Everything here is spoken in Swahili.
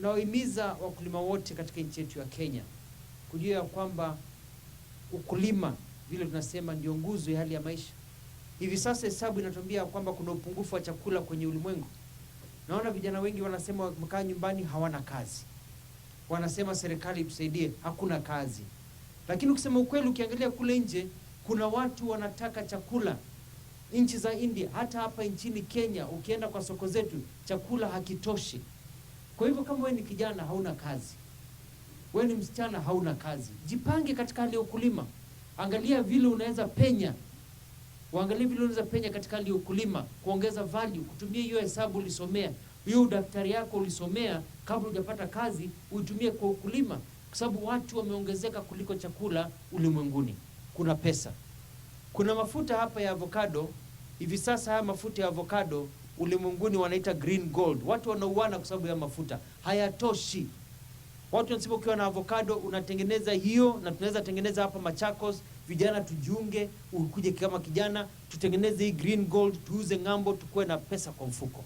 Nawahimiza wakulima wote katika nchi yetu ya Kenya kujua ya kwamba ukulima vile tunasema ndio nguzo ya hali ya maisha. Hivi sasa hesabu inatuambia kwamba kuna upungufu wa chakula kwenye ulimwengu. Naona vijana wengi wanasema wamekaa nyumbani hawana kazi. Wanasema serikali tusaidie, hakuna kazi. Lakini ukisema ukweli, ukiangalia kule nje kuna watu wanataka chakula. Nchi za India, hata hapa nchini Kenya, ukienda kwa soko zetu, chakula hakitoshi. Kwa hivyo kama wewe ni kijana hauna kazi, wewe ni msichana hauna kazi, jipange katika hali ya ukulima. Angalia vile unaweza penya. Waangalie vile unaweza penya katika hali ya ukulima, kuongeza value, kutumia hiyo hesabu ulisomea, hiyo daktari yako ulisomea kabla hujapata kazi, uitumie kwa ukulima, kwa sababu watu wameongezeka kuliko chakula ulimwenguni. Kuna pesa. Kuna mafuta hapa ya avocado. Hivi sasa haya mafuta ya avocado ulimwenguni wanaita green gold. Watu wanauana kwa sababu ya mafuta. Hayatoshi. Watu wanasema ukiwa na avocado unatengeneza hiyo, na tunaweza tengeneza hapa Machakos. Vijana tujiunge, ukuje kama kijana, tutengeneze hii green gold, tuuze ng'ambo, tukue na pesa kwa mfuko.